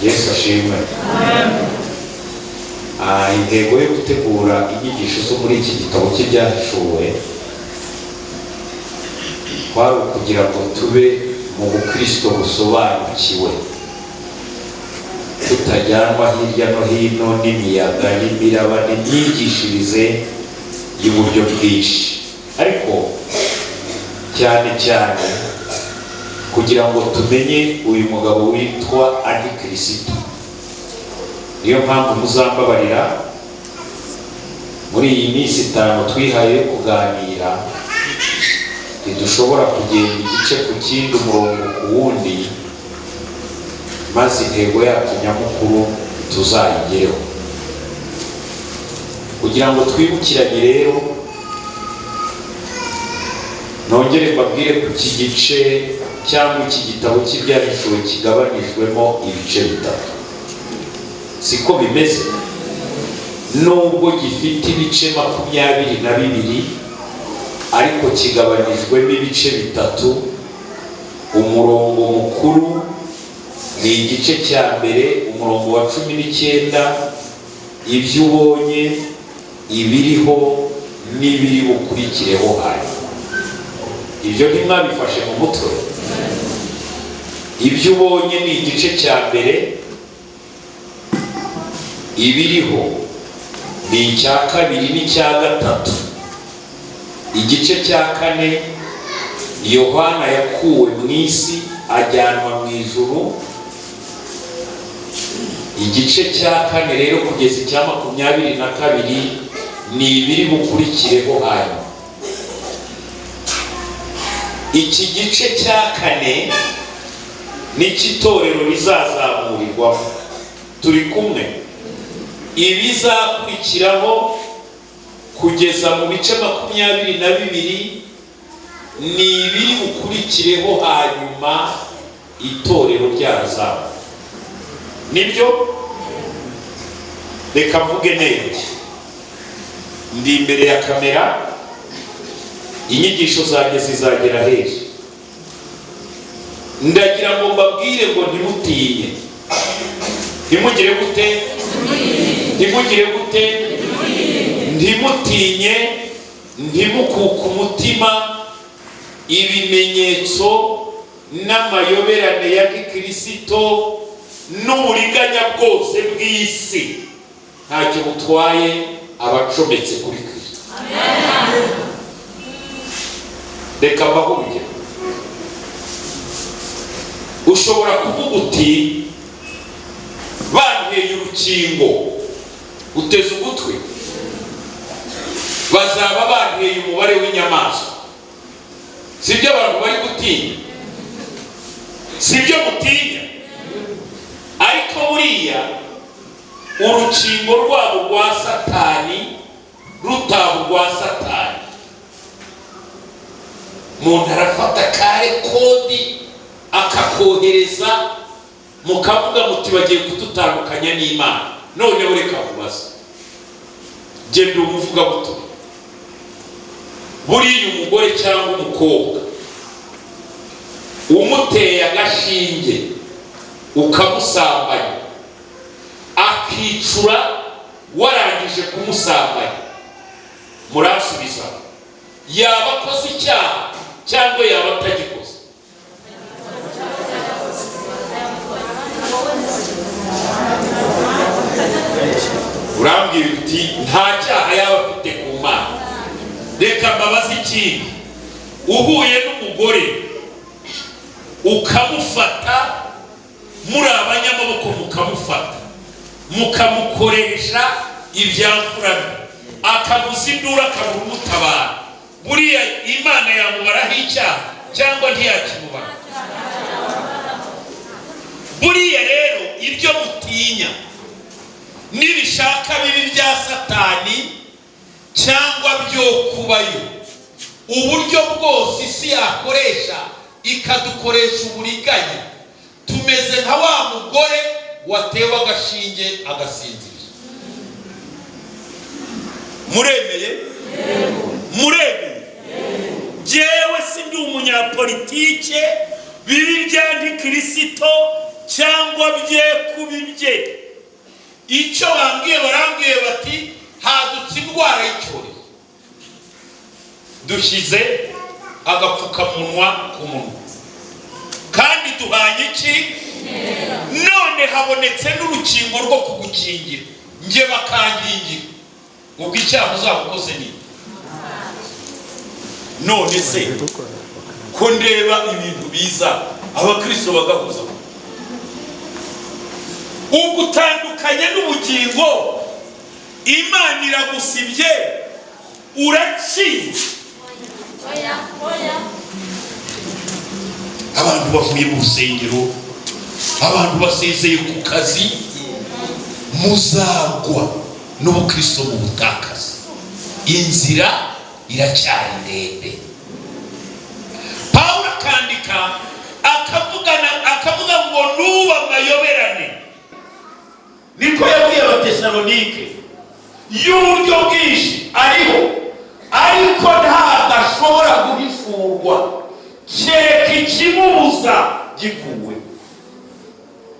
Yesu ashimwe. Intego yo gutegura inyigisho zo muri iki gitabo cy'ibyahishuwe kwari ukugira ngo tube mu bukristo busobanukiwe, tutajyanwa hirya no hino n'imiyaga n'imiraba n'imyigishirize y'uburyo bwinshi, ariko cyane cyane kugira ngo tumenye uyu mugabo witwa Antikristo. Niyo mpamvu muzambabarira muri iyi minsi 5 twihaye kuganira, ntidushobora kugenda igice ku kindi, umurongo ku wundi, maze intego yacu nyamukuru tuzayigereho. Kugira ngo twibukiranye rero, nongere mbabwire ku iki gice cyangwa iki gitabo cy'ibyahishuwe kigabanijwemo ibice bitatu. Siko bimeze, nubwo gifite ibice 22 ariko kigabanijwemo ibice bitatu. Umurongo mukuru ni igice cya mbere, umurongo wa 19, ibyo ubonye, ibiriho n'ibiri bukurikireho hano. Ibyo ntimwabifashe mu mutwe? Ibyo ubonye ni igice cya mbere, ibiriho ni icya kabiri n'icya gatatu. Igice cya kane, Yohana yakuwe mu isi ajyanwa mu ijuru. Igice cya kane rero kugeza icya 22 ni ibiri bukurikireho hano. Iki gice cya kane ni cy'itorero rizazamurirwamo. Turi kumwe? Ibizakurikiraho kugeza mu bice 22 ni ibiri bukurikireho hanyuma itorero ryazamuka. Nibyo? Reka mvuge neza, ndi imbere ya kamera, inyigisho zanjye zizagera hejuru. Ndagira ngo mbabwire ngo ntimutinye. Ntimugire gute? Ntimugire gute? Ntimutinye, ntimukuke umutima. Ibimenyetso n'amayoberane ya Gikristo n'uburiganya bwose bw'isi ntacyo butwaye abacometse kuri Kristo. Amen. Reka mbahuye. Ushobora kuvuga uti banteye urukingo, uteze ugutwi, bazaba banteye umubare w'inyamaswa. Sibyo abantu bari gutinya? Sibyo mutinya? Ariko buriya urukingo rwabo rwa Satani rutaba rwa Satani. Umuntu arafata kare kodi akakohereza, mukavuga muti bagiye kudutandukanya n'Imana. None ureka kubaza, genda umuvuga buto. Buriya umugore cyangwa umukobwa umuteye agashinge ukamusambanya, akicura warangije kumusambanya, murasubiza yaba akoze icyaha cyangwa yaba atagikoze? Urambwira uti nta cyaha yaba afite ku Mana. Reka mbabaze ikindi, uhuye n'umugore ukamufata, muri abanyamaboko mukamufata, mukamukoresha ibyamfurana, akavuza induru akabura umutabara, buriya Imana yamubaraho icyaha cyangwa ntiyakimubara? Buriya rero ibyo mutinya nibishaka bibi bya Satani cyangwa byo kubayo, uburyo bwose isi yakoresha ikadukoresha uburiganya, tumeze nka wa mugore watewe agashinge agasinzira. Muremeye? Muremeye? Jewe sindi umunyapolitike, bibi bya Antikristo cyangwa bye kubibye. Icyo barambwiye bati hadutse indwara y'icyorezo, dushyize agapfukamunwa ku munwa kandi duhanye iki? None habonetse n'urukingo rwo kugukingira, nge bakangingira. Ubwo icyaha uzabukoze ni none se ko ndeba ibintu biza abakristo bagahuza, ugutandukanye n'ubugingo Imana iragusibye urakiye. Abantu bavuye mu rusengero, abantu basezeye ku kazi, muzagwa n'ubukristo mu butakazi. Inzira iracyari ndende. Pawulo akandika akavuga ngo nuba amayoberane, niko yabwiye Abatesalonike, y'uburyo bwinshi ariho ariko ntabwo ashobora guhishurwa kereka ikimubuza givuwe.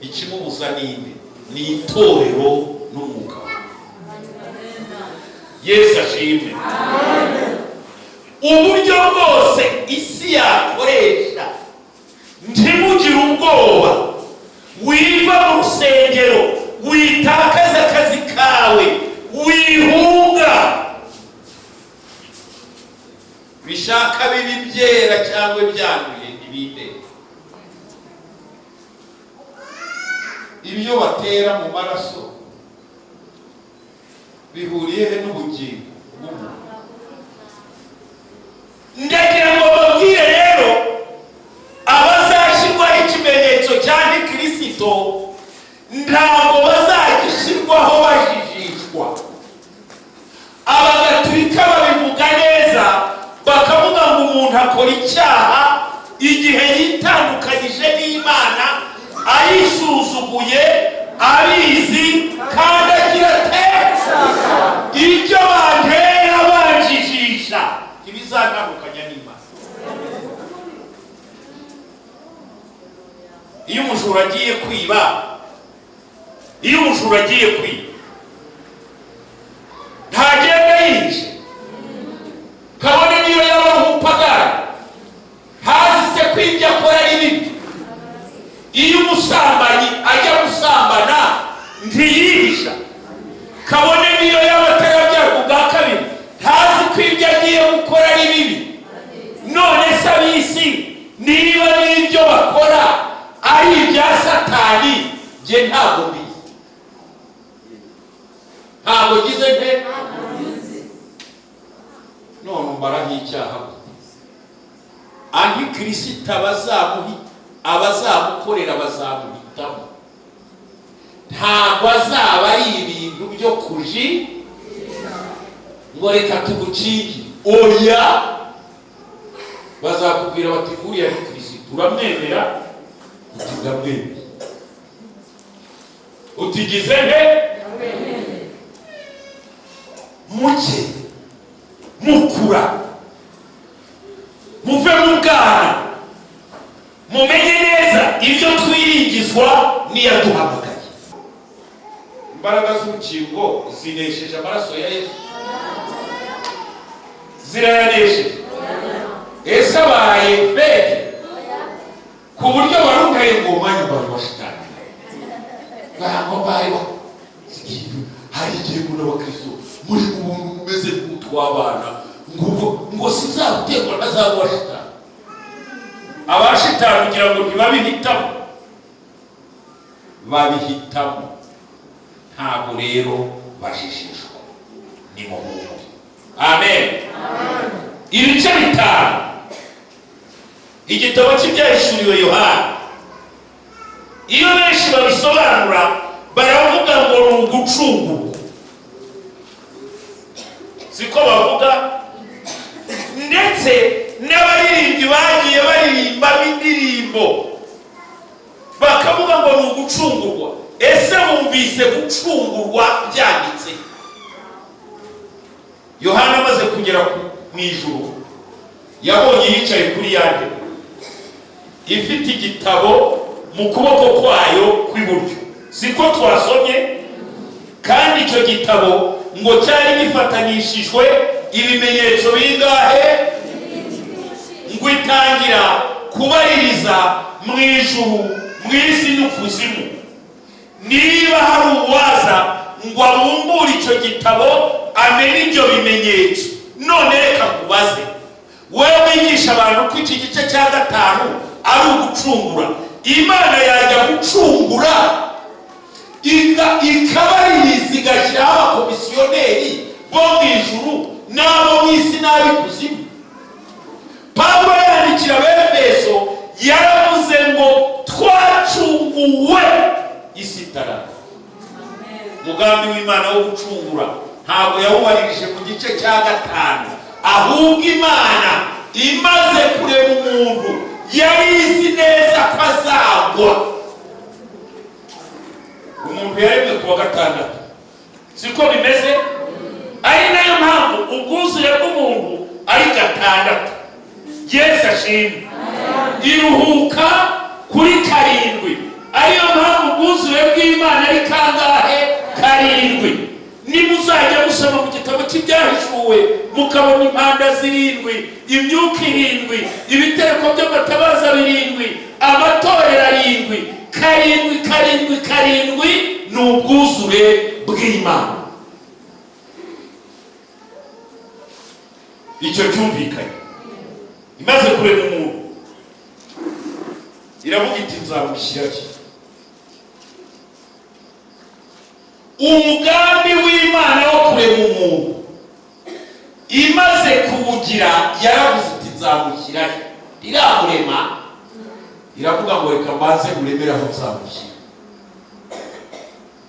Ikimubuza ninde? Ni itorero n'umwuka. Yesu ashimwe. Uburyo bwose isi yakoresha, ntimugire ubwoba, wiva mu rusengero, witakaza akazi kawe, wihunga. Bishaka bibi byera cyangwa byanduye ibinde. Ibyo batera mu maraso bihuriye he n'ubugingo bw'umuntu? Ndagira ngo babwire rero abazashyirwaho ikimenyetso cya Kristo ntabwo bazagishyirwaho bajijishwa. Abagatulika babivuga neza, bakavuga ngo umuntu akora icyaha igihe yitandukanyije n'Imana, ayisuzuguye, abizi kandi agira ateza. Ibyo bantera banjijisha ntibizatandukanya n'Imana. Iyo umujura agiye kwiba, ntagenda yishe, kabone niyo yaba umupagani, hazise kwibyo akora ari bibi. Iyo umusambanyi ajya gusambana ntiyihisha, kabone niyo yaba atarabyaga ubwa kabiri, ntazi kwibyo agiye gukora ari bibi. None se ab'isi niba n'ibyo bakora ari ibya Satani, nge ntabwo mbizi. Ntabwo gize nte? None umbaraho icyaha. Antikristo abazamukorera bazamuhitamo. Ntabwo azaba ari ibintu byo kuji ngo reka tugukingi. Oya, bazakubwira bati kuriya ni Kristo, turamwemera, tugamwemera. Utigize nte? Muke mukura, muve mu bwana, mumenye neza ibyo twiringizwa n'iyaduhamagaye. Imbaraga z'urukingo zinesheje amaraso ya Yesu, zirayanesheje. Ese abaye feke ku buryo barugaye ngo umwanya bari washitani ntabwo bayo. Hari igihe muri abakristo muri umuntu umeze nk'utwabana ngo sizagutegwa n'azabo washitani. Abashitani kugira ngo ntibabihitamo, babihitamo. Ntabwo rero bashishishwa, ni mu Mungu. Amen. Ibice bitanu igitabo cy'ibyahishuriwe Yohana, iyo benshi babisobanura baravuga ngo ni ugucungurwa, siko bavuga. Ndetse n'abaririmbyi bagiye baririmbamo indirimbo bakavuga ngo ni ugucungurwa. Ese bumvise gucungurwa byanditse? Yohana amaze kugera mu ijuru, yabonye yicaye kuri yande ifite igitabo mu kuboko kwayo kw'iburyo. Siko twasomye? Kandi icyo gitabo ngo cyari gifatanishijwe ibimenyetso bingahe? Ngo itangira kubaririza mu ijuru, mu isi n'ukuzimu. Niba hari uwaza ngo abumbure icyo gitabo amenye ibyo bimenyetso, none reka kubaze wewe wigisha abantu ko iki gice cya 5 ari ugucungura. Imana yajya gucungura ikabaririza igashyiraho abakomisiyoneri bo mu ijuru n'abo mu isi n'ab'ikuzimu? Pawulo yandikira Abefeso yaravuze ngo twacunguwe isi itaraba. Umugambi w'Imana wo gucungura ntabwo yawubaririje mu gice cya 5, ahubwo Imana imaze kureba umuntu yari izi neza ko azagwa. Umuntu yaremwe ku wa 6, siko bimeze? Ari nayo mpamvu ubwuzure bw'umuntu ari 6. Yesu ashimwe. Iruhuka kuri 7. Ariyo mpamvu ubwuzure bw'Imana ari kangahe? 7. Nimuzajya gusoma mu gitabo cy'ibyahishuwe mukabona impanda 7, imyuka 7, ibitereko by'amatabaza 7, amatorero 7, 7 ni ubwuzure bw'Imana. Icyo cyumvikanye. Imaze kurema umuntu iravuga iti nzamushyiraho. Umugambi w'Imana wo kurema umuntu imaze kuwugira yaravuze iti nzamushyiraho. Iramurema iravuga ngo reka mbanze muremere aho nzamushyira.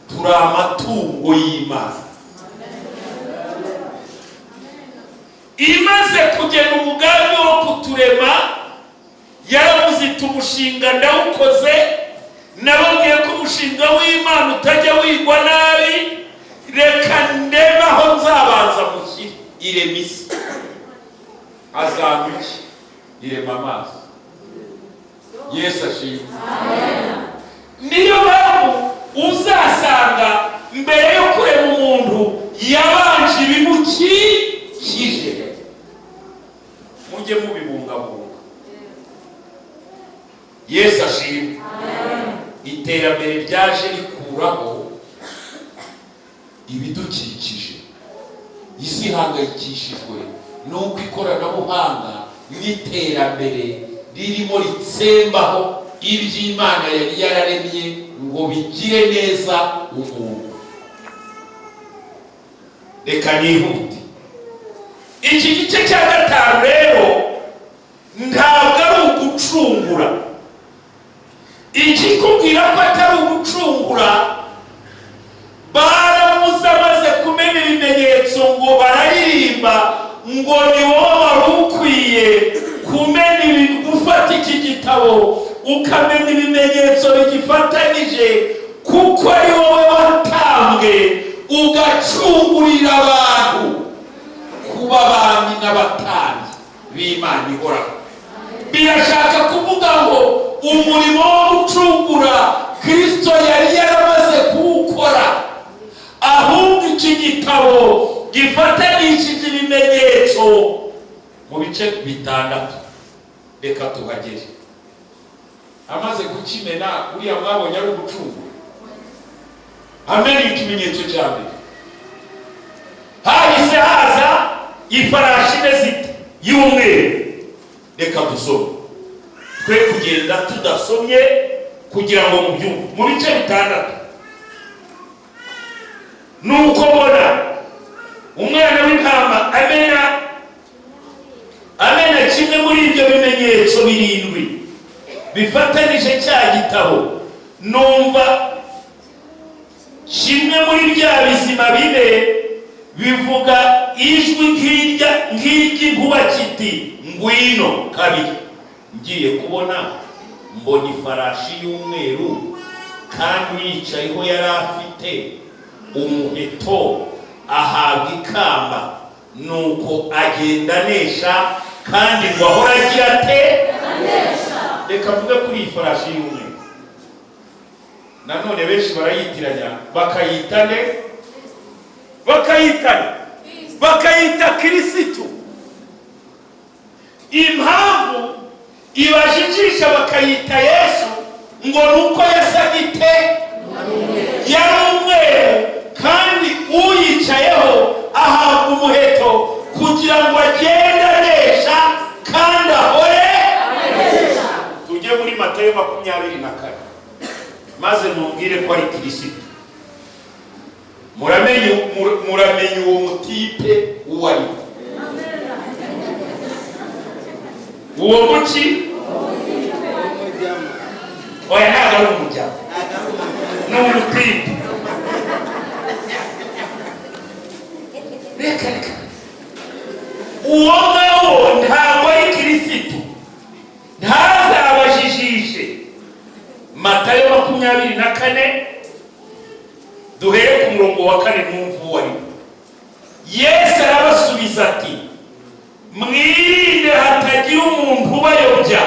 Turi amatungo y'Imana. Imaze kugena umugambi wo kuturema yaravuze iti umushinga ndawukoze. Nababwiye ko umushinga w'Imana utajya wigwa nabi. Reka ndebe aho nzabanza mushyire. Irema isi. Azamuki irema amazi. Yesu ashimwe. Niyo mpamvu uzasanga mbere yo kurema umuntu yabanje ibimukikije. Mujye mubibungabunga. Yesu ashimwe. Iterambere ryaje rikuraho ibidukikije. Isi ihangayikishijwe nuko ikoranabuhanga n'iterambere ririmo ritsembaho iby'Imana yari yararemye ngo bigire neza umuntu. Reka nihute. Iki gice cya 5 rero ntabwo ari ugucungura. Ikikubwira ko atari ugucungura, baravuze amaze kumenya ibimenyetso ngo bararirimba ngo ni wowe wari ukwiye kumenya gufata iki gitabo ukamenya ibimenyetso bigifatanije, kuko ari wowe watambwe ugacungurira abantu kuba abami n'abatambyi b'Imana ihoraho. Birashaka kuvuga ngo umurimo wo gucungura Kristo yari yaramaze kuwukora, ahubwo iki gitabo gifatanishije ibimenyetso mu bice 6. Reka tuhagere. Amaze kukimena uriya mwabonye ari ugucungura. Amena ikimenyetso cya mbere. Hahise haza ifarashi imeze y'umweru. Reka dusome. Twe kugenda tudasomye kugira ngo mubyumve. Mu bice 6. Nuko bona umwana w'intama amena kimwe muri ibyo bimenyetso 7 bifatanije cya gitabo. Numva kimwe muri bya bizima 4 bivuga ijwi nk'iry'inkuba kiti ngwino. 2. Ngiye kubona mbona ifarashi y'umweru kandi uyicayeho yari afite umuheto, ahabwa ikamba, nuko agenda anesha kandi ngo ahora agira ate? Anesha. Reka mvuge kuri iyi farashi y'umweru. nanone benshi barayitiranya bakayita Kristo. Impamvu ibajijisha bakayita Yesu ngo nuko yasagite yari umweru, kandi uyicayeho ahabwa umuheto kugira ngo agende anesha kandi ahore anesha. Tujye muri Matayo 24 maze mumbwire ko ari Kristo. Muramenye uwo mutipe uwo ari. Uwo muki oya ntabwo ari umujyamo, ni umutipe. Reka uwo ngawo ntabwo ari Kristo, ntazabajijishe. Matayo 24 duhere ku murongo wa 4 mwumva uwo ari. Yesu arabasubiza ati, mwirinde hatagira umuntu ubayobya,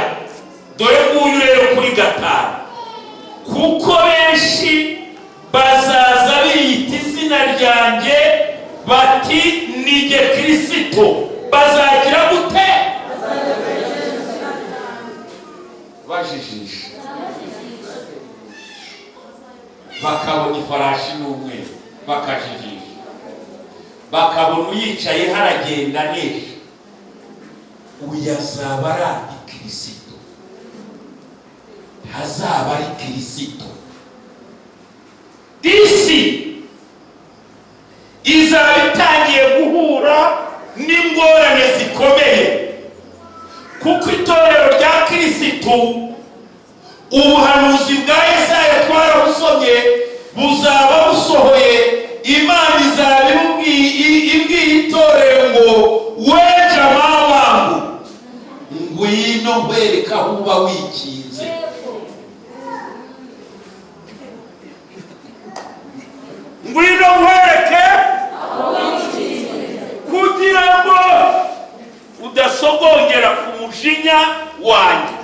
dore nguyu rero kuri 5, kuko benshi bazaza biyita izina ryanjye bati ni jye Kristo. Bazagira gute? Bajijisha, bakabona ifarashi n'umweru bakajijisha, bakabona uyicaye haragenda nesha. Uyazaba ari Kristo, hazaba ari Kristo. Isi izaba itangiye guhura n'ingorane zikomeye, kuko itorero rya Kristo ubuhanuzi bwa Yesaya twarabusomye buzaba busohoye. Imana izaba ibwiye itorero ngo, we jamaa wangu, ngwino nkwereka aho uba wikinze. Ngwino nkwereke kugira ngo udasogongera ku mujinya wanjye.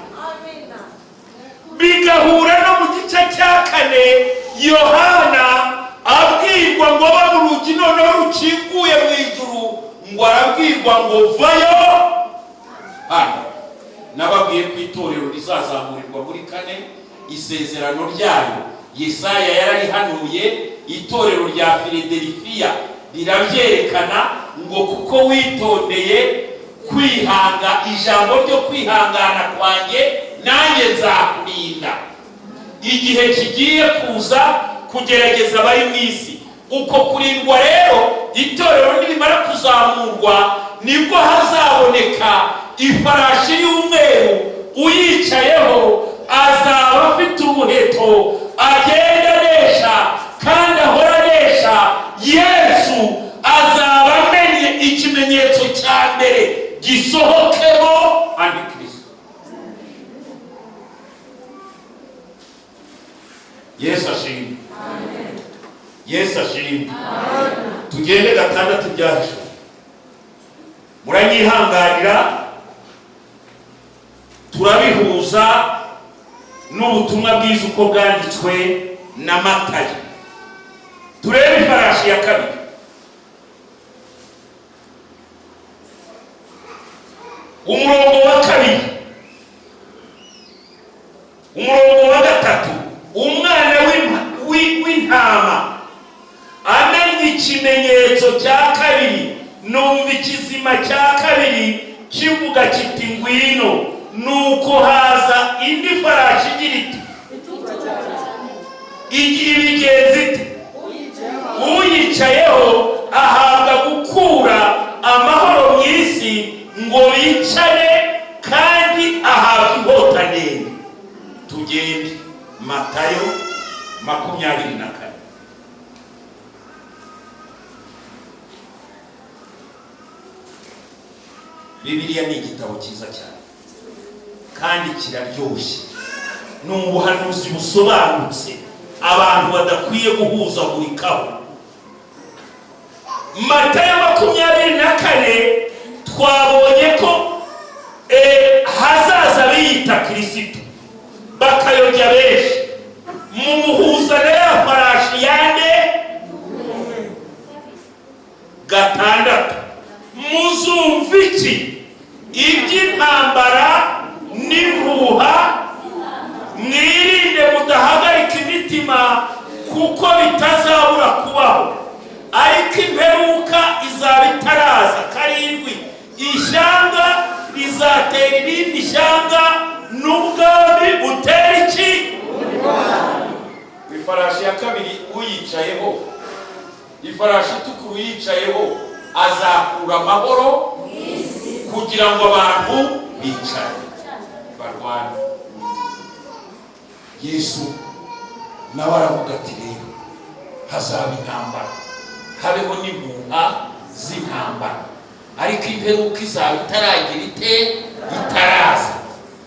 Bigahura no mu gice cya 4 Yohana abwirwa ngo aba mu rugi noneho rukinguye mu ijuru, ngo arabwirwa ngo vayo hano. Nababwiye ko itorero rizazamurirwa muri 4 isezerano ryayo Yesaya yararihanuye. Itorero rya Filadelfiya rirabyerekana ngo kuko witondeye kwihanga ijambo ryo kwihangana kwanjye, nanjye nzakurinda. Igihe kigiye kuza kugerageza abari mu isi. Uko kurindwa rero, itorero nirimara kuzamurwa, nibwo hazaboneka ifarashi y'umweru, uyicayeho azaba afite umuheto, agenda anesha kandi ahora anesha. Yesu azaba amenye ikimenyetso cya mbere gisohokemo Antikristo. Yesu ashimwe. Yesu ashimwe. Tugende 6 byaje. Muranyihanganira, turabihuza n'ubutumwa bwiza uko bwanditswe na Matayo. Turebe ifarashi ya 2. Umurongo wa 2, umurongo wa 3. Umwana w'intama amenye ikimenyetso cya 2, numva ikizima cya 2 kivuga kiti ngwino. Nuko haza indi farashi igira ibigenzi iti, uyicayeho ahabwa gukura amahoro mu isi, ngo bicane kandi ahabwa inkota ndende. Tugende Matayo 24. Bibiliya ni igitabo cyiza cyane kandi kiraryoshye. Ni ubuhanuzi busobanutse abantu badakwiye guhuzagurikaho. Matayo 24 twabonye ko hazaza biyita Kristo bakayobya benshi. mumuhuza na ya farashi yande. Gatandatu, muzumva iki iby'intambara n'impuha, mwirinde mudahagarika imitima kuko bitazabura kubaho, ariko imperuka izaba itaraza. Karindwi, ishyanga rizatera irindi shyanga n'ubwami butera iki? Ifarashi ya kabiri uyicayeho, ifarashi itukura uyicayeho azakura amahoro kugira ngo abantu bicare barwane. Yesu nawe aravuga ati rero hazaba intambara, habeho n'impuha z'intambara, ariko imperuka izaba itaragira ite? Itaraza.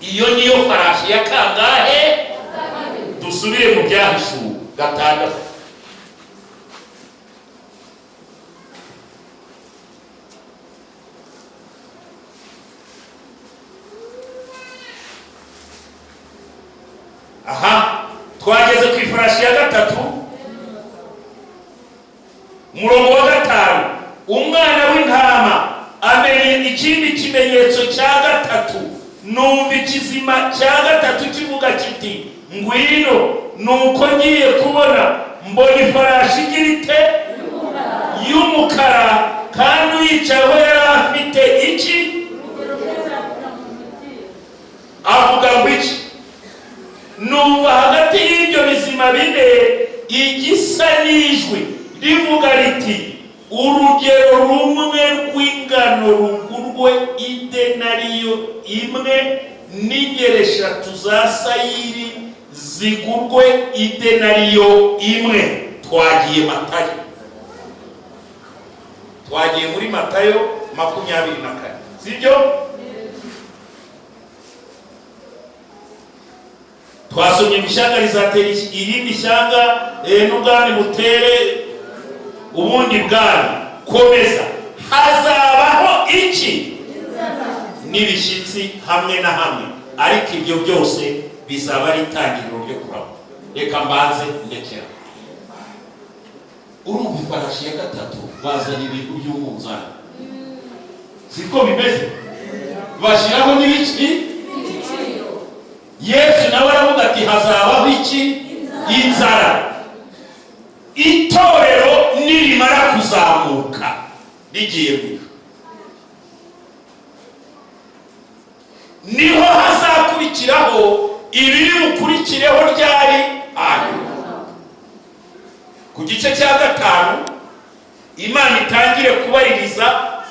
Iyo niyo farashi ya kangahe? Dusubire mu Byahishuwe gatandatu. Aha, twageze ku ifarashi ya gatatu, murongo wa 5. Umwana w'intama amenye ikindi kimenyetso cya gatatu, numva ikizima cya gatatu kivuga kiti ngwino. Nuko ngiye kubona mbona ifarashi igira ite? Y'umukara, kandi uyicayeho yari afite iki? Avuga ngo iki? Numva hagati y'ibyo bizima bine igisa n'ijwi rivuga riti urugero rumwe rw'ingano rugurwe idenariyo imwe, n'ingero 3 za sayiri zigurwe idenariyo imwe. Twagiye Matayo, twagiye muri Matayo 24, sibyo? Twasomye ishyanga rizatera irindi shyanga n'ubwami butere ubundi bwami. Komeza, hazabaho iki? N'ibishyitsi hamwe na hamwe, ariko ibyo byose bizaba ari itangiriro ryo kurama. Reka mbanze ndekera. Urumva ifarashi ya gatatu bazanye ibintu by'umunzani, siko bimeze? Bashyiraho n'ibiki? Yesu nawe aravuga ati hazabaho iki? Inzara. Itorero nirimara kuzamuka rigiye mu niho hazakurikiraho ibiri bukurikireho ryari? Ku gice cya 5 Imana itangire kubaririza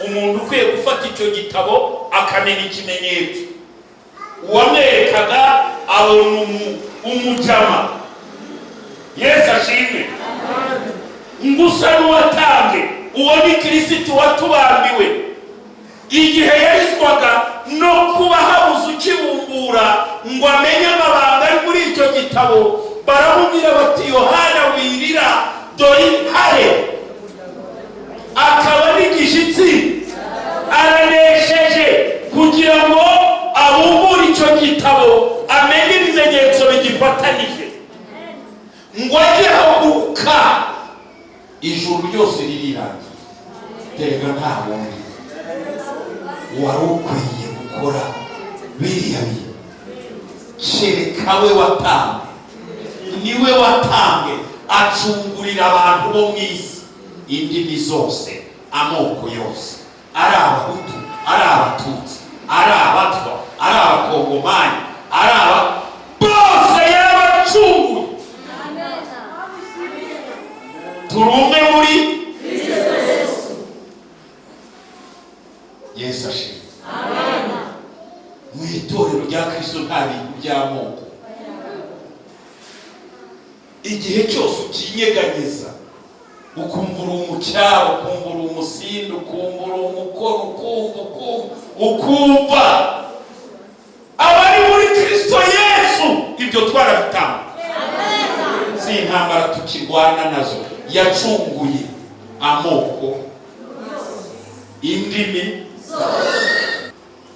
umuntu ukwiye gufata icyo gitabo akamenya ikimenyetso. Uwamwerekaga abona umujama. Yesu ashimwe. Ngusa n'uwatange, uwo ni Kristo watubambiwe. Igihe yarizwaga no kuba habuze ukibumbura ngo amenye amabanga ari muri icyo gitabo, baramubwira bati Yohana wirira, dore intare akaba n'igishyitsi aranesheje, kugira ngo abumbure icyo gitabo amenye ibimenyetso bigifatanije. Ngo ajye haguruka, ijuru ryose ririrangiye. Terega nta wundi wari ukwiye gukora biriya bintu, kereka we watange. Niwe watange acungurira abantu bo mu isi, indimi zose, amoko yose, ari Abahutu, ari Abatutsi, ari Abatwa, ari Abakongomani, ari bose yarabacunguye. Turumwe muri Yesu ashimwe. Amen. Mu itorero rya Kristo nta bintu by'amoko. Igihe cyose ukinyeganyeza, ukumva uri umucyaro, ukumva uri umusindu, ukumva uri umukoro, ukumva abari muri Kristo Yesu, ibyo twarabitanga. Amen. Si intambara tukirwana nazo, yacunguye amoko, indimi.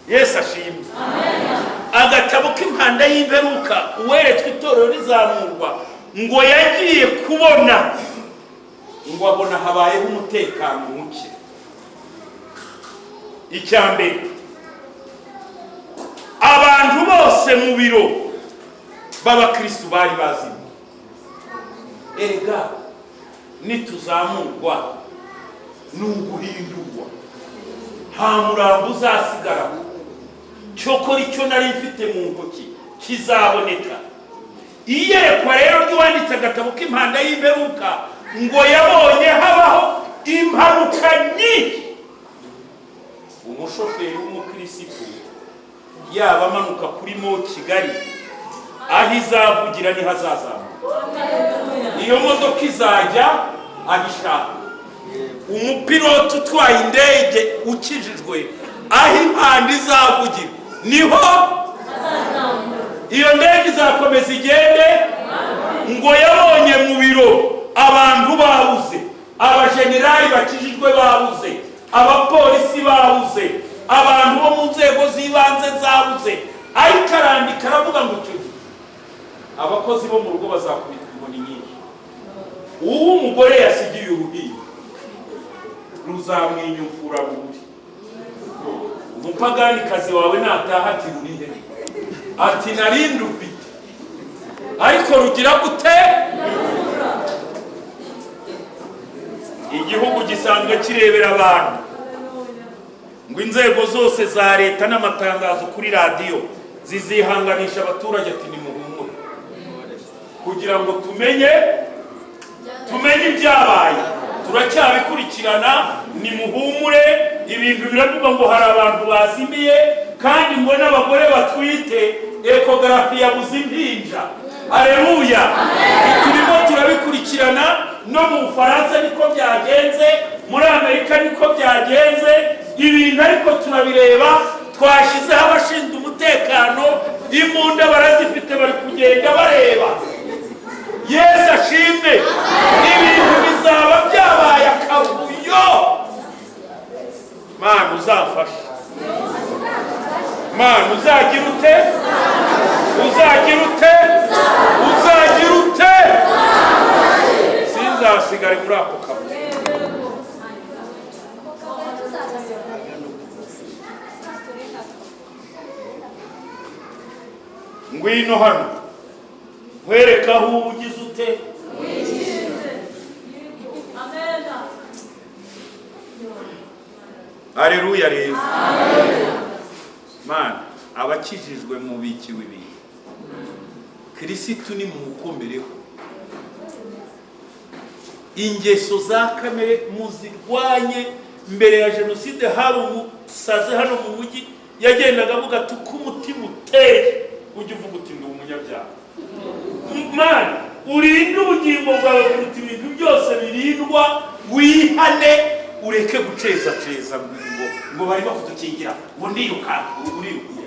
Yesu ashimwe. Amen. Agatabo k'impanda y'imperuka uweretswe itorero rizamurwa ngo yagiye kubona ngo abona habayeho umutekano muke. Icya mbere, abantu bose mu biro b'abakristo bari bazimye. Erega nituzamurwa n'uguhindurwa nta murambo uzasigara. Cyokora icyo nari mfite mu ntoki kizaboneka. Iyerekwa rero ry'uwanditse agatabo k'impanda y'imperuka ngo yabonye habaho impanuka nyinshi. Umushoferi w'umukirisitu yaba amanuka kuri mo Kigali, aho izavugira niho azazamuka. Iyo modoka izajya abishaka. Umupiloti utwaye indege ukijijwe, aho impanda izavugira niho iyo ndege izakomeza igende. Ngo yabonye mu biro abantu babuze, abajenerali bakijijwe babuze, abapolisi babuze, abantu bo mu nzego z'ibanze zabuze. Ariko arandika aravuga ngo cyo abakozi bo mu rugo bazakubita inkoni nyinshi. Uwo umugore yasigiye uruhinja ruzamwinyufura bundi. Umupaganikazi wawe nataha ati urihe, ati narindi ufite, ariko rugira gute? Igihugu gisanzwe kirebera abantu ngo inzego zose za leta n'amatangazo kuri radiyo zizihanganisha abaturage ati nimuhumure, kugira ngo tumenye ibyabaye. Turacyabikurikirana, nimuhumure. Ibintu biravuga ngo hari abantu bazimiye, kandi ngo n'abagore batwite ekogarafi yabuze impinja. Aleluya! Turimo turabikurikirana. No mu Bufaransa niko byagenze, muri Amerika niko byagenze. Ibintu ariko turabireba. Twashyizeho abashinzwe umutekano, imbunda barazifite, bari kugenda bareba. Yesu ashimwe. Ibintu bizaba byabaye akavuyo. Mana uzamfasha, Mana uzagira ute, uzagira ute, uzagira ute. Sinzasigare muri ako kavuyo. Ngwino hano nkwereka aho ugize ute. Haleluya rero. Mana abakijijwe mu bikiwe ibintu, Kristo ni mukomereho. Ingeso za kamere muzirwanye. Mbere ya jenoside hari umusaze hano mu mujyi yagendaga avuga ati ko umutima uteye ujye uvuga uti ndi umunyabyaha. Mana urinde ubugingo bwawe kuruta ibintu byose birindwa. Wihane, ureke guceza ngo bari bakudukingira ngo ndiruka uriruka.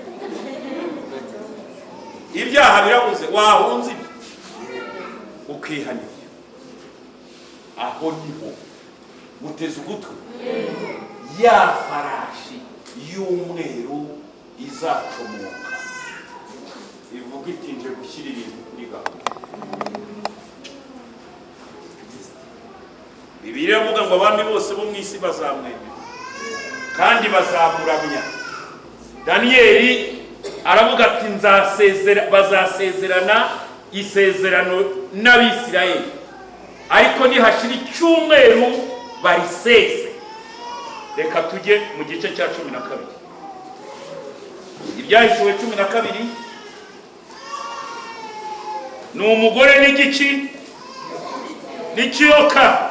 Ibyaha birabuze, wahunze ibi ukihanira. Aho niho muteze ugutwi ya farashi y'umweru izacomoka ivuga iti nje gushyira ibintu kuri gahunda. Bibiliya ivuga ngo abami bose bo mu isi bazamwemera kandi bazamuramya. Daniyeli aravuga ati bazasezerana isezerano n'Abisirayeli, ariko nihashira icyumweru bariseze. Reka tujye mu gice cya 12. Ibyahishuwe 12 ni umugore n'igiki n'ikiyoka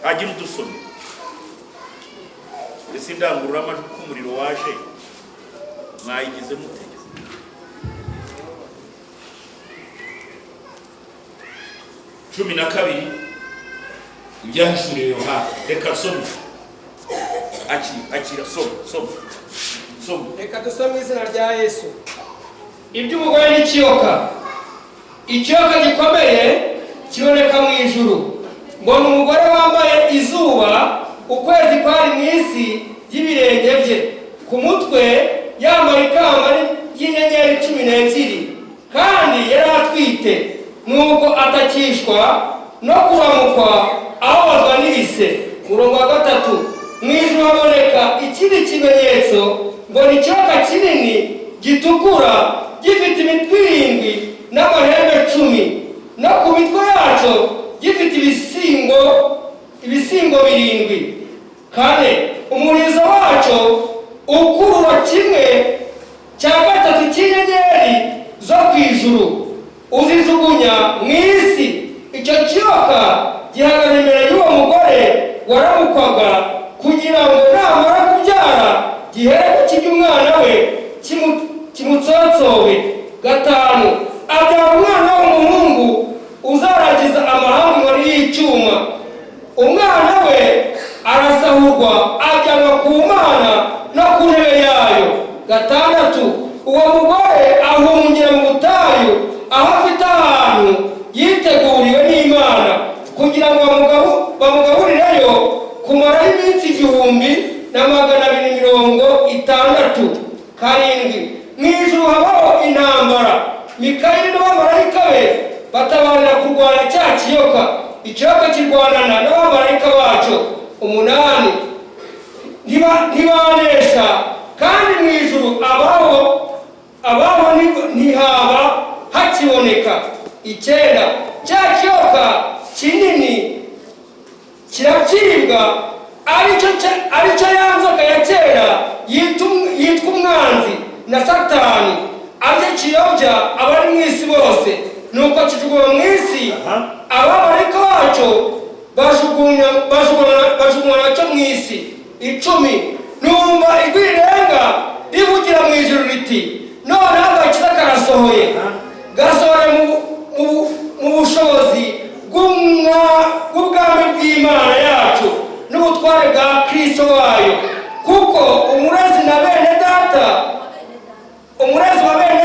agira udusome. Ese indangurura amajwi k'umuriro waje mwayigize mute? Cumi na kabiri ibyahishuriwe Yohana. Reka some. Akira some. Reka dusome izina rya Yesu. Iby'umugore n'ikiyoka. Ikiyoka gikomeye kiboneka mu ijuru, ngo ni umugore wambaye izuba, ukwezi kwari mu isi y'ibirenge bye, ku mutwe yambaye ikamba ry'inyenyeri 12, kandi yari atwite. nuko atakishwa no kuramukwa ababazwa n'ibise. Murongo wa 3, mu ijuru haboneka ikindi kimenyetso, ngo ni ikiyoka kinini gitukura gifite imitwe 7 n'amahembe 10, no ku mitwe yaco gifite ibisingo 7. Kane, umurizo waco ukurura 1/3 cy'inyenyeri zo ku ijuru, uzijugunya mu isi. Icyo kiyoka gihagaze imbere y'uwo mugore waramukwaga, kugira ngo namara kubyara gihere kijya umwana we kimutsotsowe. 5, abyara umwana w'umuhungu uzaragiza amahanga y'icyuma. Umwana we arasahurwa ajyanwa ku Mana no ku ntebe yayo. 6, uwo mugore ahungira mu butayu, aho afite ahantu yiteguriwe n'Imana, kugira ngo bamugaburireyo kumaraho iminsi 1260. 7, mu ijuru habaho intambara. Mikayeli n'abamarayika be batabarira kurwanya cya kiyoka. Ikiyoka kirwanana n'abamarayika baco. 8, ntibanesha, kandi mu ijuru abaho ntihaba hakiboneka. 9, cya kiyoka kinini kiracibwa, aricyo ya nzoka ya kera yitwa umwanzi na Satani, aje kiyobya abari mu isi bose. Nuko kijugunywa mu isi, abamarayika baco bajugunywa nacyo mu isi. 10, numva ijwi rirenga rivugira mu ijuru riti, noneho agakiza karasohoye, gasohoye mu bushobozi bw'ubwami bw'Imana yacu n'ubutware bwa Kristo wayo. Kuko umurezi wa bene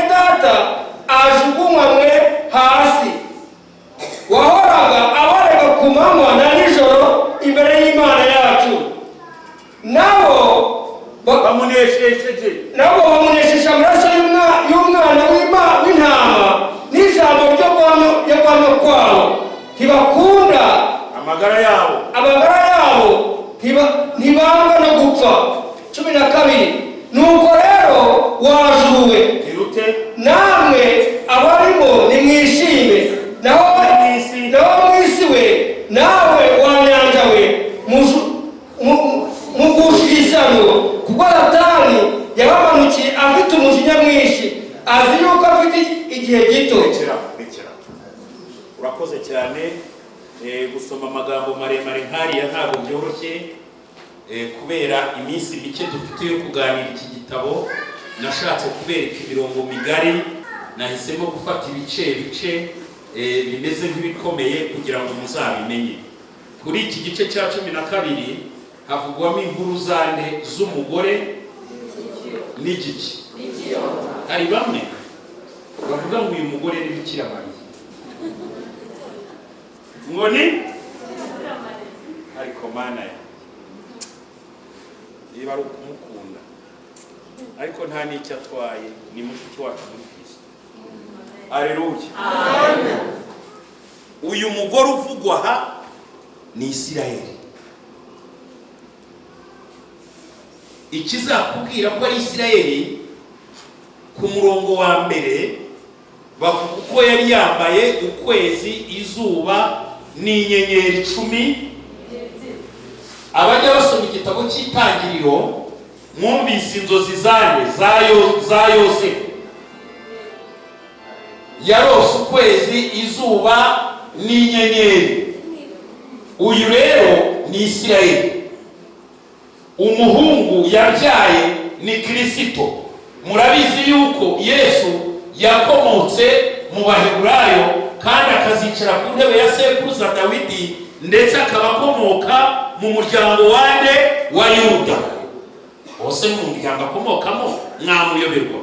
data ajugunywe hasi, wahoraga abarega ku manywa na nijoro imbere y'Imana yacu, nabo bamunesheje amaraso y'umwana w'intama n'ijambo ryo kwama kwabo. Ntibakunda amagara yabo, ntibanga no gupfa. 12, nuko rero wajuwe, namwe abarimo nimwishime, naho mu isi we, nawe wanyanja we, mugushisano, kuko Satani yabamanukiye afite umujinya mwinshi, azi yuko afite igihe gito. Urakoze cyane. Gusoma amagambo maremare nkariya ntabwo byoroshye, kubera iminsi mike dufite yo kuganira iki gitabo. Nashatse kubereka imirongo migari, nahisemo gufata ibice bimeze nk'ibikomeye kugira ngo muzabimenye. Kuri iki gice cya 12 havugwamo inkuru zande z'umugore n'igiki. Hari bamwe bavuga ngo uyu mugore ni Bikira Mariya, ngo ni ariko Mana ya niba ari ukumukunda, ariko nta n'icyo atwaye, ni mushiki wacu muri Kristo. Aleluya, amen. Uyu mugore uvugwa aha ni Isirayeli. Ikizakubwira ko ari Isirayeli, ku murongo wa mbere bavuga uko yari yambaye ukwezi, izuba n'inyenyeri 10. Abajya basoma igitabo cy'Itangiriro mwumvise inzozi za Yosefu. Yarose ukwezi, izuba n'inyenyeri. Uyu rero ni Isirayeli. Umuhungu yabyaye ni Kristo. Murabizi yuko Yesu yakomotse mu Baheburayo, kandi akazicara ku ntebe ya sekuruza Dawidi, ndetse akaba akomoka mu muryango wa Yuda. Bose mu muryango akomokamo mwamuyoberwa.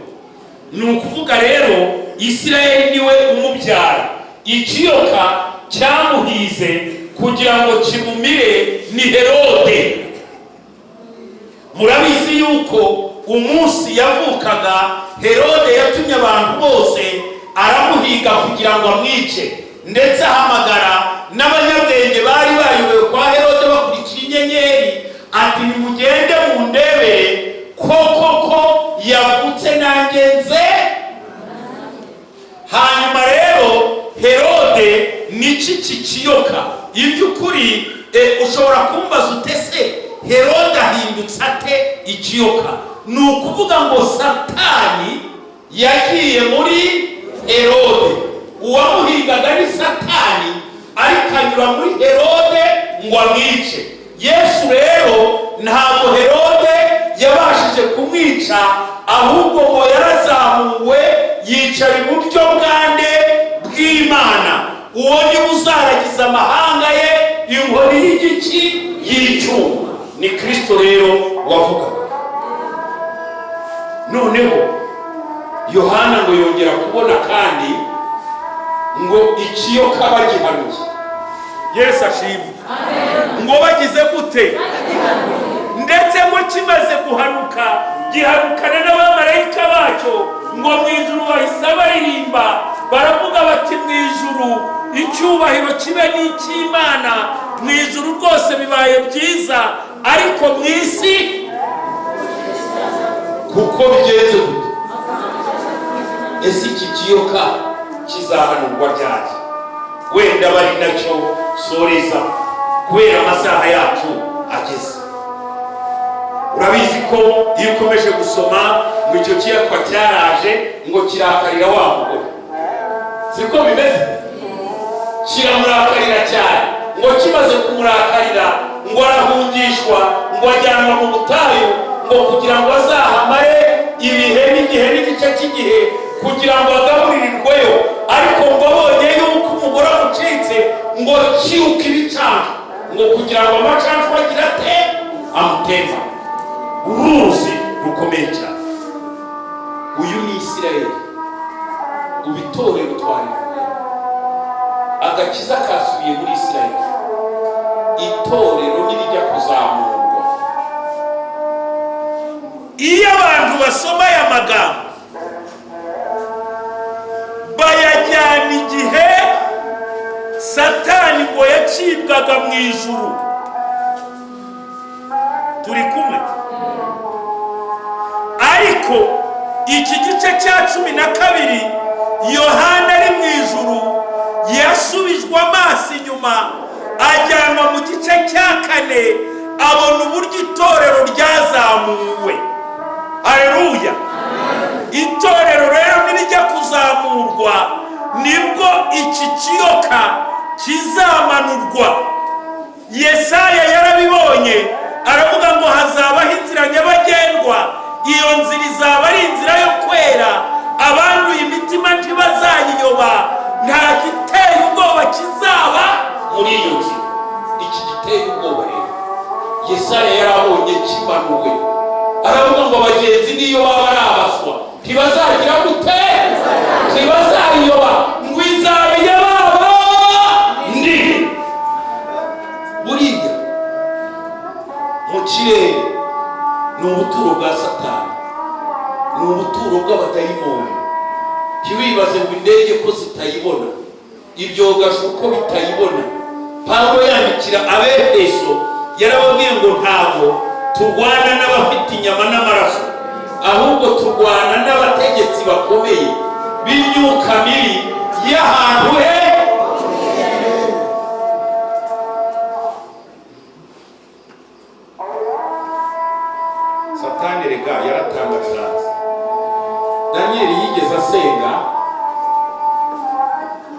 Ni ukuvuga rero Isirayeli niwe umubyara. Ikiyoka cyamuhize kugira ngo kimumire ni Herode. Murabizi yuko umunsi yavukaga Herode yatumye abantu bose aramuhiga kugira ngo amwice. ndetse ahamagara n'abanyabwenge bari bayobewe kwa Herode bakurikira inyenyeri, ati nimugende mu ndebere koko yavutse nanjye nze. Hanyuma rero Herode niki kikiyoka? Iby'ukuri ushobora kumbaza utese Herode ahindutse ate ikiyoka? Ni ukuvuga ngo Satani yagiye muri Herode, uwamuhigaga ni Satani ariko anyura muri Herode ngo amwice. Yesu rero ntabwo Herode yabashije kumwica, ahubwo ngo yarazamuwe yicara iburyo bwande bw'Imana. Uwo ni uzaragiza amahanga ye inkoni y'igiki y'icyuma. Ni Kristo rero wavugaga. Noneho Yohana ngo yongera kubona kandi ngo ikiyoka bagihanuye. Yesu ashimwe. Ngo bagize gute? Ndetse ngo kimaze guhanuka gihanukana n'abamarayika bacyo, ngo mu ijuru bahise baririmba baravuga bati mu ijuru icyubahiro kibe n'icy'Imana, mu ijuru rwose bibaye byiza, ariko mu isi kuko bigenze gute? Ese iki kiyoka kizahanurwa ryari? Wenda bari nacyo soreza kubera amasaha yacu ageze. Urabizi ko iyo ukomeje gusoma ngo icyo kiyoka cyaraje ngo kirakarira wa mugore, siko bimeze? Kiramurakarira cyane, ngo kimaze kumurakarira ngo arahungishwa, ngo ajyanwa mu butayu, ngo kugira ngo azahamare ibihe n'igihe n'igice cy'igihe kugira ngo agaburirirweyo. Ariko ngo abonye yuko umugore amucitse, ngo kiruka ibicancu, ngo kugira ngo amacancu agira ate amutemba. Uruzi rukomeye cyane. Uyu ni Isirayeli, ubitorero twarivuye, agakiza kasubiye muri Isirayeli. Itorero nirijya kuzamurwa. Iyo abantu basoma aya magambo bayajyana igihe Satani ngo yacibwaga mu ijuru. Turi kumwe? Ariko iki gice cya 12 Yohana ari mu ijuru yasubijwe amaso inyuma, ajyanwa mu gice cya 4, abona uburyo itorero ryazamuwe. Haleluya! Itorero rero nirijya kuzamurwa nibwo iki kiyoka kizamanurwa. Yesaya yarabibonye aravuga ngo hazabaho inzira nyabagendwa, iyo nzira izaba ari inzira yo kwera, abanduye imitima ntibazayiyoba, nta giteye ubwoba kizaba muri iyo nzira. Iki giteye ubwoba rero Yesaya yarabonye kimanuwe, aravuga ngo abagenzi niyo baba barabaswa ntibazagira gute? Ntibazayiyoba, ngo izabe yababa ndi. Buriya mu kirere ni ubuturo bwa Satani, ni ubuturo bw'abadayimoni. Ntiwibaze ngo indege ko zitayibona, ibyogajuru ko bitayibona. Pawulo yandikira Abefeso yarababwiye ngo ntabwo turwana n'abafite inyama n'amaraso, ahubwo turwana n'abategetsi bakomeye b'imyuka mibi y'ahantu he. Satani rega yaratangatanze. Daniel yigeze asenga,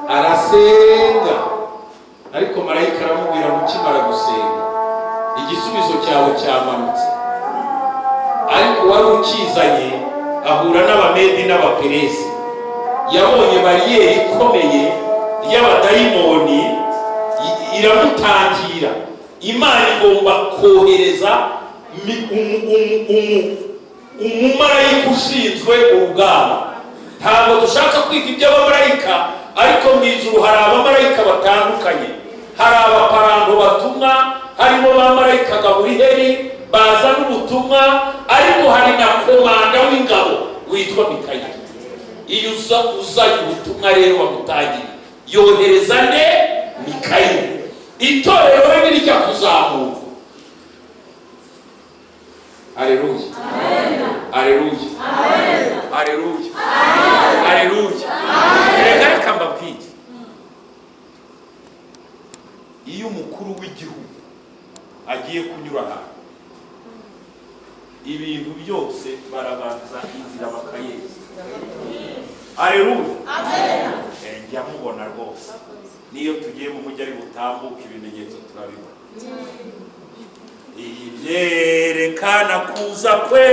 arasenga, ariko marayika aramubwira ngo ukimara gusenga igisubizo cyawe cyamanutse. Ariko wari ukizanye ahura n'Abamedi n'Abaperesi, yabonye bariyeri ikomeye y'abadayimoni iramutangira. Imana igomba kohereza umumarayika ushinzwe urugamba. Ntabwo dushaka kwiga iby'abamarayika, ariko mu ijuru hari abamarayika batandukanye. Hari abaparango batumwa, harimo bamarayika Gaburiyeli bazana ubutumwa, ariko hari na komanda w'ingabo witwa Mikayeli. Iyo uzanye ubutumwa rero bamutangiriye yohereza nde? Mikayeli. Itorero rye rijya kuzamurwa. Haleluya, haleluya, haleluya, haleluya. Reka mbabwire, iyo umukuru w'igihugu agiye kunyura ahantu, ibintu byose barabanza inzira bakayeza. Haleluya, njya mubona rwose, niyo tugiye mu mujyi ari butambuka ibimenyetso turabibona. Ibyerekana kuza kwe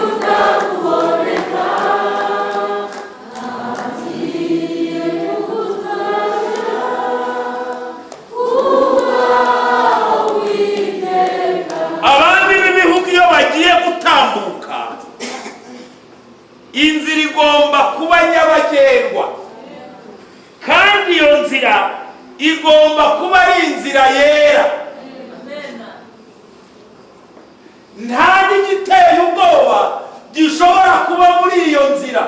utakuboneka, abandi b'ibihugu iyo bagiye gutambuka, inzira igomba kuba nyabagendwa, kandi iyo nzira igomba kuba ari inzira yera. Nta n'igiteye ubwoba gishobora kuba muri iyo nzira.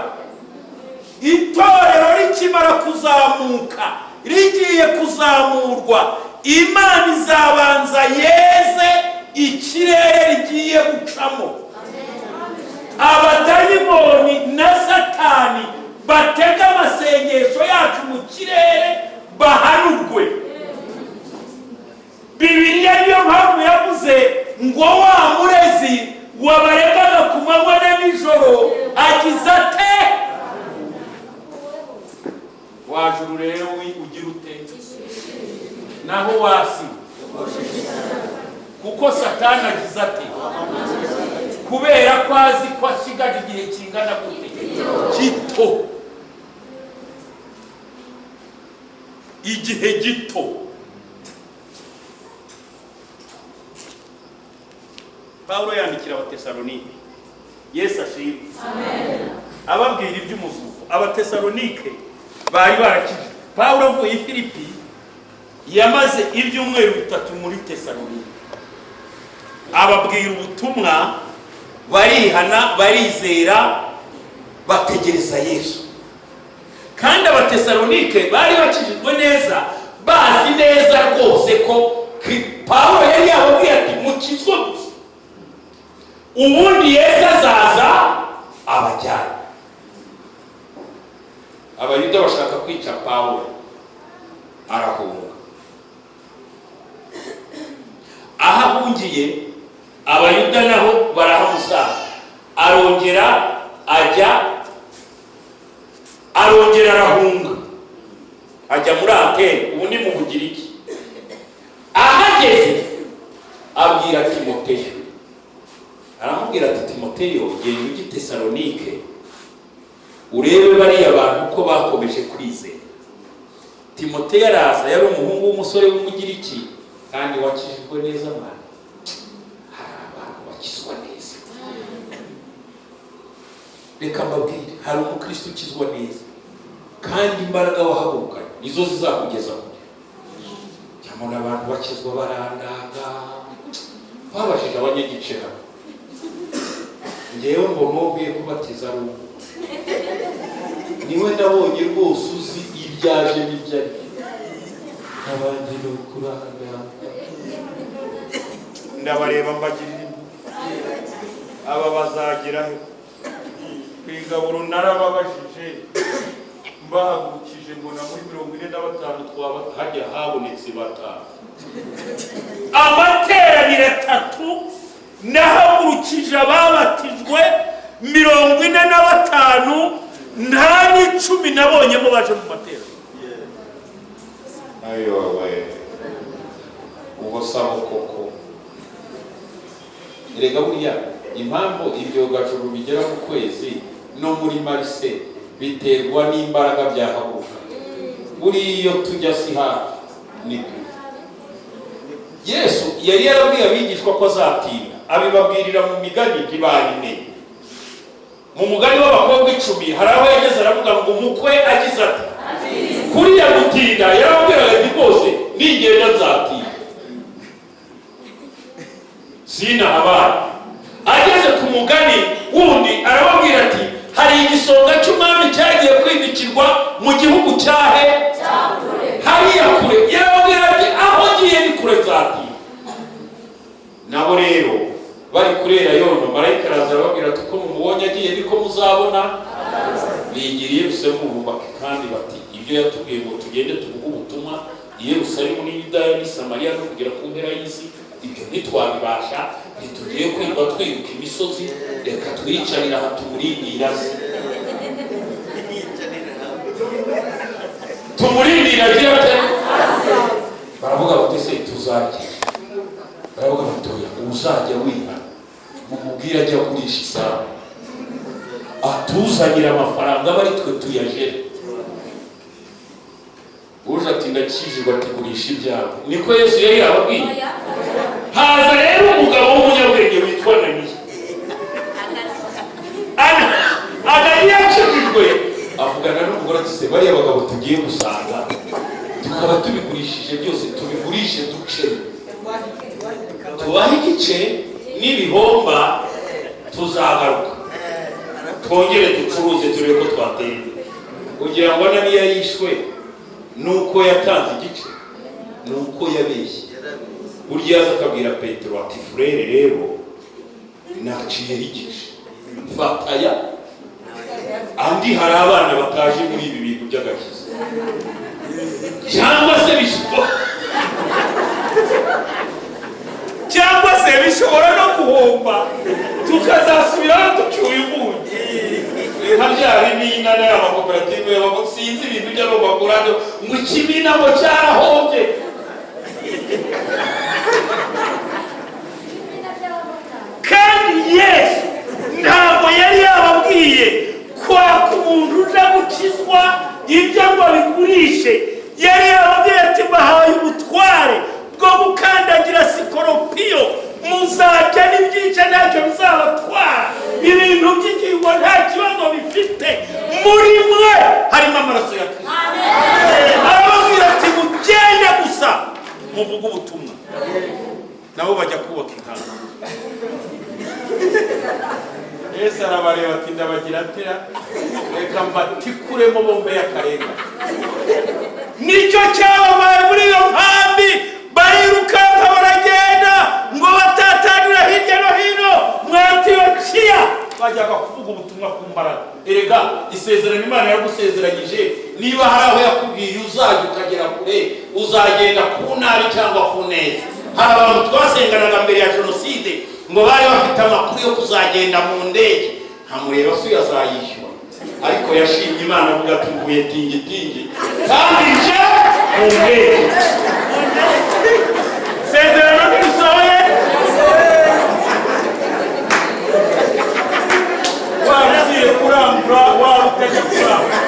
Itorero rikimara kuzamuka, rigiye kuzamurwa, Imana izabanza yeze ikirere rigiye gucamo. Abadayimoni na Satani batega amasengesho yacu mu kirere bahanurwe. Bibiliya niyo mpamvu yavuze ngo wa murezi wabaregaga ku manywa na nijoro agize ate? Wajuru rero ugira ute? Naho wasi kuko Satani agize ate? Kubera ko azi ko asigaje igihe kingana gute? Gito. Igihe gito. Paulo yandikira Abatesalonike, Yesu ashimwe, amen, ababwira iby'umuzuko. Abatesalonike bari barakije. Paulo avuye i Filipi yamaze ibyumweru 3 muri Tesalonike, ababwira ubutumwa, barihana, barizera, bategereza Yesu. Kandi Abatesalonike bari bakijijwe neza, bazi neza rwose ko Paulo yari yababwiye ati mukizwe gusa, ubundi Yesu azaza abajyana. Abayuda bashaka kwica Paulo, arahunga. Ahahungiye Abayuda naho barahamusanga, arongera arahunga, ajya muri Atene, ubu ni mu Bugiriki. Ahageze abwira Timoteyo, aramubwira ati Timoteyo, genda ujye i Tesalonike urebe bariya bantu ko bakomeje kwizera. Timoteyo araza, yari umuhungu w'umusore w'Umugiriki kandi wakijijwe neza mwana. Hari abantu bakizwa neza. Reka mbabwire, hari umukristo ukizwa neza kandi imbaraga wahabukanye nizo zizakugeza kure. Cyangwa n'abantu bakizwa barandaga, babashije abanyagice hano. Ngewe ngo nobwiye kubatiza ari niwe ndabonye rwose uzi ibyaje n'ibyari, abandi no kuranga ndabareba mbagirira aba bazageraho kwigaburo narababashije mbahagurukije ngo na muri 45 twaba hajya habonetse batanu. Amateraniro 3 nahagurukije ababatijwe 45, nta n'10 nabonyemo baje mu materaniro. Ayo we ubo sabo koko. Erega buriya impamvu ibyo gacuru bigera ku kwezi no muri Marse biterwa n'imbaraga byahabuka. Buriyo tujya si hafi ni Yesu yari yarabwiye abigishwa ko azatinda, abibabwirira mu migani ntibane. Mu mugani w'abakobwa 10 hari aho yageze aravuga ngo umukwe agize ati kuriya gutinda, yarabwiraga ati rwose ningenda nzatinda. Sina abana ageze ku mugani wundi arababwira ati hari igisonga cy'umwami cyagiye kwimikirwa mu gihugu cyahe hariya kure. Yarababwira ati aho ngiye ni kure nzatinya. Nabo rero bari kurera yono, marayika araza arababwira ati uko mumubonye agiye niko muzabona. Bigiriye Yerusalemu bubaka kandi bati ibyo yatubwiye ngo tugende tuvuge ubutumwa i Yerusalemu n'i Yudaya n'i Samariya no kugera ku mpera y'isi, ibyo ntitwabibasha, ntitugiye kwirirwa twiruka imisozi, reka twiyicarira aha tumurindira se. Tumurindira agira ate? Baravuga bati se tuzajya. Baravuga bati oya, uzajya wihana mumubwire ajya kurisha isambu atuzanira amafaranga bari twe tuyajere. Uje ati ndakijijwe ati gurisha ibyawe. Niko Yesu yari yababwiye. Haza rero umugabo w'umunyabwenge witwa Ananiya akijijwe avugana n'umugore ati se bariya bagabo tugiye gusanga tukaba tubigurishije byose tubigurishe duce tubahe igice n'ibihomba tuzagaruka twongere ducuruze turebe ko twateye imbere. Kugira ngo Ananiya yishwe nuko yatanze igice, nuko yabeshye. Burya yaza akabwira Petero ati frere rero naciyeho igice fataya andi hari abana bataje muri ibi bintu by'agakiza cyangwa se bishobora no guhomba tukazasubiraho ducyuye umunyu. Habyari n'inana y'amakoperative sinzi ibintu by'abagurado ngo ikibina ngo cyarahombye. Kandi Yesu ntabwo yari yababwiye kwaka umuntu uja gukizwa ibyo ngo abigurishe. Yari yababwiye ati bahaye ubutware bwo gukandagira sikoropiyo, muzajya n'ibyica ntacyo bizabatwara, ibintu by'ingingo nta kibazo bifite, muri mwe harimo amaraso ya Kristo. Arababwira ati mugende gusa muvuge ubutumwa. Nabo bajya kubaka intama. Yesu arabareba ati ndabagira atera reka mbatikuremo bombe y'akarenga. Nicyo cyababaye muri iyo nkambi. Barirukanka baragenda ngo batatanira hirya no hino mu Antiyokiya, bajyaga kuvuga ubutumwa ku mbaraga. Erega isezerano Imana yagusezeranyije, niba hari aho yakubwiye uzajya ukagera kure, uzagenda ku nabi cyangwa ku neza. Hari abantu twasenganaga mbere ya Jenoside ngo bari bafite amakuru yo kuzagenda mu ndege, ntamureba se yazayishyura, ariko yashimye Imana avuga ati mvuye tingi kandi nje mu ndege. Sezerano ntibisohoye. Waba ugiye kurambura waba utajya kurambura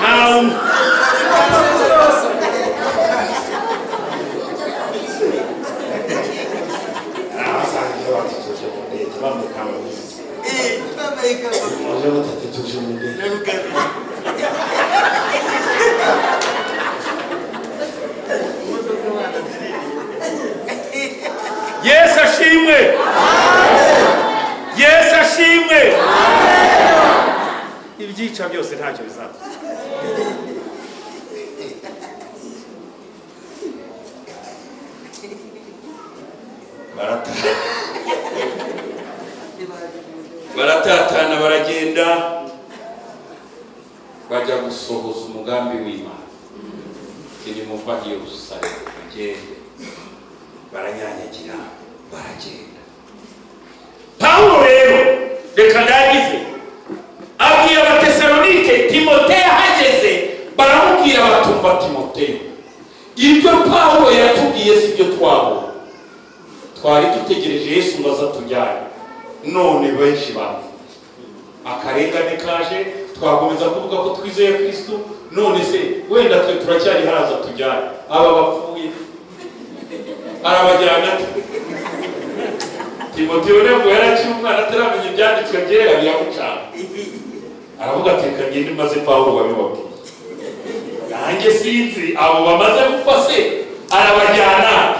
ntawe. Yesu ashimwe. Yesu ashimwe. Ibyica byose ntacyo bizaba. Baratatana baragenda bajya gusohoza umugambi w'Imana. Kiri muva i Yerusalemu bagende baranyanyagira baragenda. Pawulo rero reka ndagize abwiye Abatesalonike Timoteyo ahageze baramubwira batumva Timoteyo ibyo Pawulo yatubwiye sibyo twabona, twari dutegereje Yesu ngo azatujyane, none benshi bapfa. Akarengane kaje twakomeza kuvuga ko twizeye Kristo, none se wenda twe turacyari haraza tujyane, aba bapfuye arabajyana. Timoteyo ntabwo yaraciye umwana ataramenya ibyanditswe byera biramucana. Aravuga ati reka ngende maze Pawulo babibabwiye. Nanjye sinzi abo bamaze gupfa se arabajyana.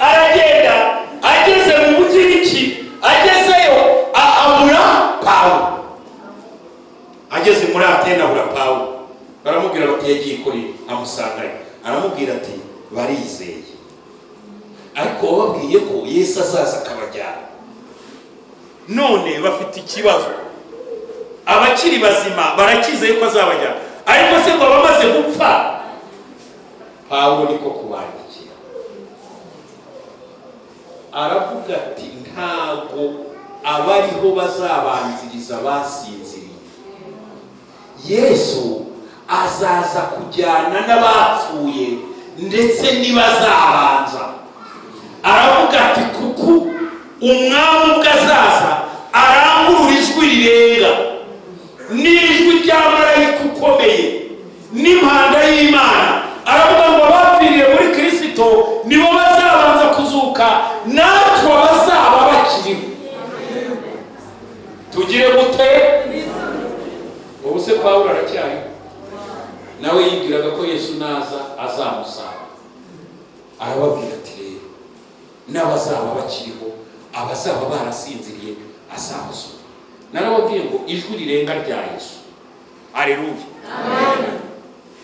Aragenda ageze mu Bugiriki, agezeyo muri Atene ahura Pawulo, baramubwira bati yagiye kuri amusangayo, aramubwira ati barizeye, ariko babwiye ko Yesu azaza akabajyana. None bafite ikibazo, abakiri bazima barakizeye ko azabajyana, ariko se ngo bamaze gupfa. Pawulo niko kubandikira, aravuga ati ntago abariho bazabanziriza basinziriye, Yesu azaza kujyana n'abapfuye ndetse nibazabanza. Aravuga ati kuko umwami ubwo azaza arangurura ijwi rirenga, n'ijwi rya marayika ukomeye, n'impanda y'Imana. Aravuga ngo abapfiriye muri Kristo nibo bazabanza kuzuka, natwe bazaba bakiriho. Tugire gute? Ubu se Pawulo aracyari nawe yibwiraga ko Yesu naza azamusanga. Arababwira ati rero n'abazaba bakiriho, abazaba barasinziriye azabasura. Narababwiye ngo ijwi rirenga rya Yesu, haleluya, amen,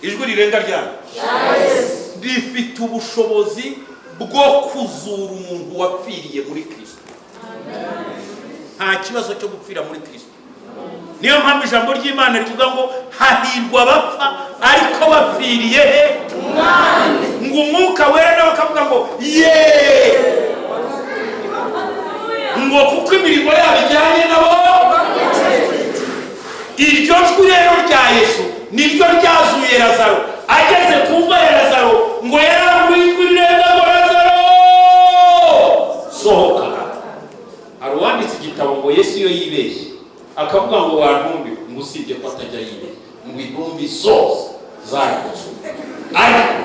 ijwi rirenga rya Yesu rifite ubushobozi bwo kuzura umuntu wapfiriye muri Kristo. Nta kibazo cyo gupfira muri Kristo. Niyo mpamvu ijambo ry'Imana rivuga ngo hahirwa abapfa ariko bapfiriye he? Umwami. Ngo Umwuka Wera nawe akavuga ngo ngo kuko imirimo yabo ijyanye nabo. Iryo jwi rero rya Yesu niryo ryazuye Lazaro. Ageze ku mva ya Lazaro ngo yaranguye ijwi rirenga ngo Lazaro sohoka. Hari uwanditse igitabo ngo Yesu iyo yibeshye akavuga ngo wantumbi, ngo usibye ko atajya yibeshye, ngo intumbi zose zaragutse, ariko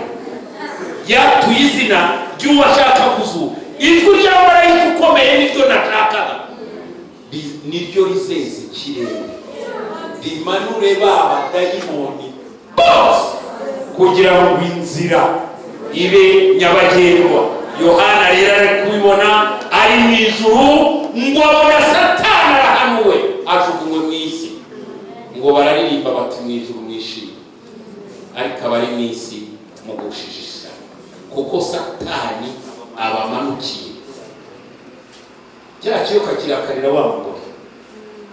yatuye izina ry'uwo ashaka kuzuka. Ijwi rya marayika ukomeye niryo nashakaga, niryo rizeze ikirere, rimanure baba dayimoni bose kugira ngo inzira ibe nyabagendwa. Yohana rero ari kubibona ari mu ijuru, ngo abona Satani arahanuwe ajugunywe mu isi, ngo bararirimba bati mu ijuru mwishimye, ariko abari mu isi mugushishije, kuko Satani abamanukiye. Cya kiyoka kirakarira wa mugore,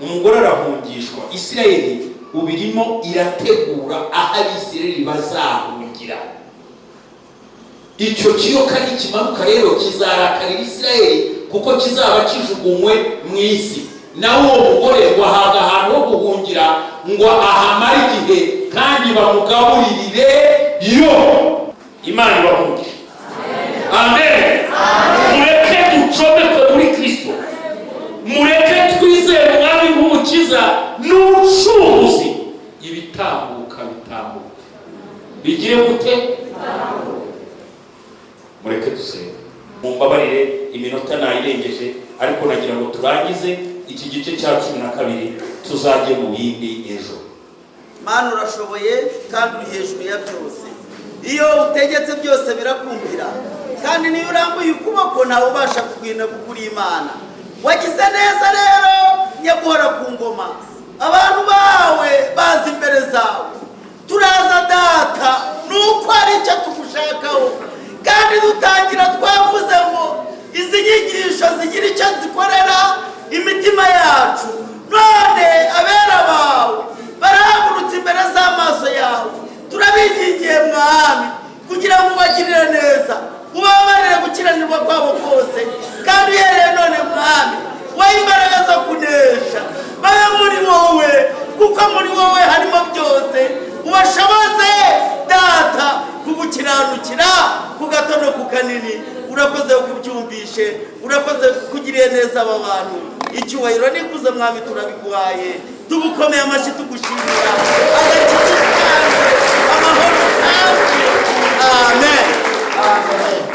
umugore arahungishwa. Isirayeli ubirimo irategura aho Abisirayeli bazahungira. Icyo kiyoka nikimanuka rero kizarakarira Isirayeli, kuko kizaba kijugunywe mu isi. Naho uwo mugore wahaga ahantu ho guhungira ngo ahamare igihe kandi bamugaburirire yo. Imana ibahungire. Amen. Mureke ducomekwe muri Kristo, mureke twizere umwami nk'umukiza n'umucunguzi. Ibitambuka bitambuka bigire gute? Mureke dusenge. Mumbabarire iminota nayirengeje, ariko nagira ngo turangize iki gice cya 12 tuzajye mu bindi ejo. Mana urashoboye kandi uri hejuru ya byose. Iyo utegetse byose birakumvira, kandi niyo urambuye ukuboko ntawe ubasha kugwina kuri Imana. Wagize neza rero nyaguhora ku ngoma, abantu bawe bazi imbere zawe. Turaza Data nuko ari icyo tugushakaho, kandi dutangira twavuze ngo izi nyigisho zigira icyo zikorera imitima yacu. None abera bawe barahagurutse imbere z'amaso yawe, turabingingiye Mwami kugira ngo ubagirire neza, ubabarire gukiranirwa kwabo kose, kandi uhereye none Mwami wowe imbaraga zo kunesha babe muri wowe, kuko muri wowe harimo byose. Ubashoboze Data kugukiranukira ku gato no ku kanini. Urakoze kubyumvishe, urakoze kugiriye neza aba bantu. Icyubahiro n'ikuzo Mwami turabiguhaye, tugukomeye amashyi tugushimira. Agakiza kandi amahoro kandi amen. Amen.